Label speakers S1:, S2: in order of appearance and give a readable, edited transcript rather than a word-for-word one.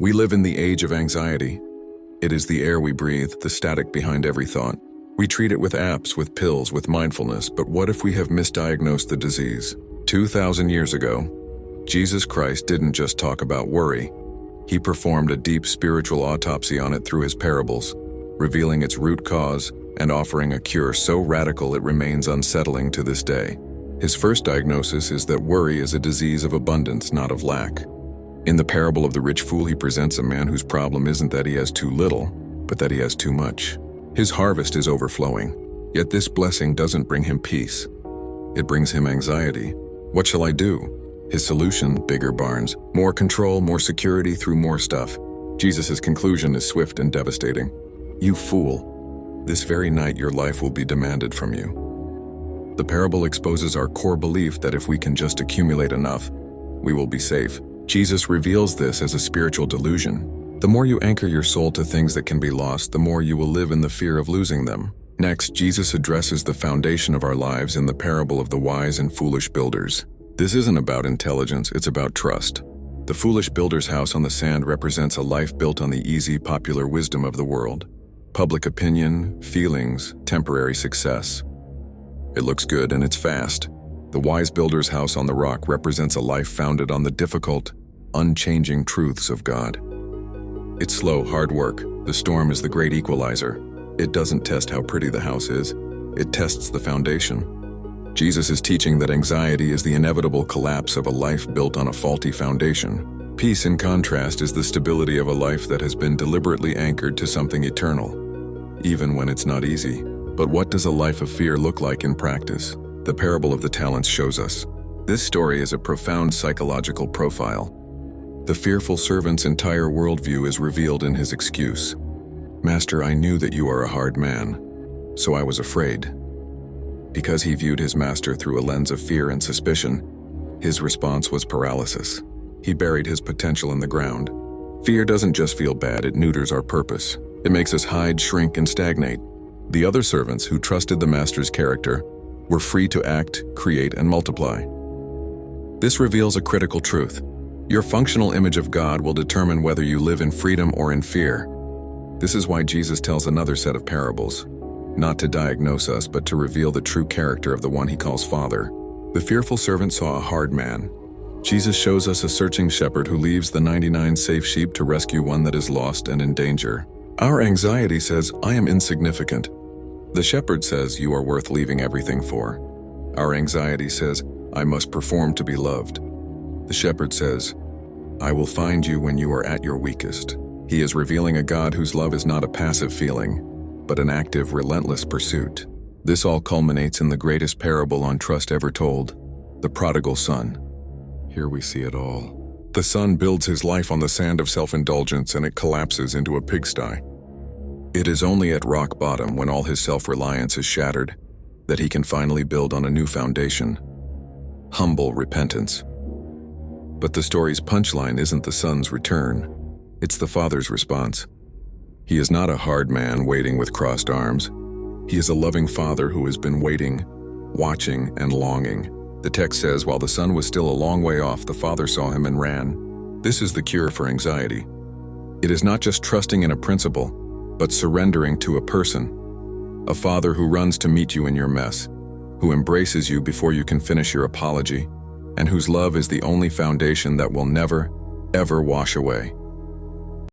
S1: We live in the age of anxiety. It is the air we breathe, the static behind every thought. We treat it with apps, with pills, with mindfulness, but what if we have misdiagnosed the disease? 2,000 years ago, Jesus Christ didn't just talk about worry. He performed a deep spiritual autopsy on it through his parables, revealing its root cause and offering a cure so radical it remains unsettling to this day. His first diagnosis is that worry is a disease of abundance, not of lack. In the parable of the rich fool, he presents a man whose problem isn't that he has too little, but that he has too much. His harvest is overflowing, yet this blessing doesn't bring him peace. It brings him anxiety. What shall I do? His solution, bigger barns, more control, more security through more stuff. Jesus' conclusion is swift and devastating. You fool, this very night your life will be demanded from you. The parable exposes our core belief that if we can just accumulate enough, we will be safe. Jesus reveals this as a spiritual delusion. The more you anchor your soul to things that can be lost, the more you will live in the fear of losing them. Next, Jesus addresses the foundation of our lives in the parable of the wise and foolish builders. This isn't about intelligence, it's about trust. The foolish builder's house on the sand represents a life built on the easy, popular wisdom of the world. Public opinion, feelings, temporary success. It looks good and it's fast. The wise builder's house on the rock represents a life founded on the difficult, unchanging truths of God. It's slow, hard work. The storm is the great equalizer. It doesn't test how pretty the house is. It tests the foundation. Jesus is teaching that anxiety is the inevitable collapse of a life built on a faulty foundation. Peace, in contrast, is the stability of a life that has been deliberately anchored to something eternal, even when it's not easy. But what does a life of fear look like in practice? The parable of the talents shows us. This story is a profound psychological profile. The fearful servant's entire worldview is revealed in his excuse. Master, I knew that you are a hard man, so I was afraid. Because he viewed his master through a lens of fear and suspicion, his response was paralysis. He buried his potential in the ground. Fear doesn't just feel bad, it neuters our purpose. It makes us hide, shrink, and stagnate. The other servants who trusted the master's character were free to act, create, and multiply. This reveals a critical truth. Your functional image of God will determine whether you live in freedom or in fear. This is why Jesus tells another set of parables, not to diagnose us, but to reveal the true character of the one he calls Father. The fearful servant saw a hard man. Jesus shows us a searching shepherd who leaves the 99 safe sheep to rescue one that is lost and in danger. Our anxiety says, I am insignificant. The shepherd says, you are worth leaving everything for. Our anxiety says, I must perform to be loved. The shepherd says, I will find you when you are at your weakest. He is revealing a God whose love is not a passive feeling, but an active, relentless pursuit. This all culminates in the greatest parable on trust ever told, the prodigal son. Here we see it all. The son builds his life on the sand of self-indulgence and it collapses into a pigsty. It is only at rock bottom, when all his self-reliance is shattered, that he can finally build on a new foundation. Humble repentance. But the story's punchline isn't the son's return. It's the father's response. He is not a hard man waiting with crossed arms. He is a loving father who has been waiting, watching, and longing. The text says, while the son was still a long way off, the father saw him and ran. This is the cure for anxiety. It is not just trusting in a principle, but surrendering to a person. A father who runs to meet you in your mess, who embraces you before you can finish your apology, and whose love is the only foundation that will never, ever wash away.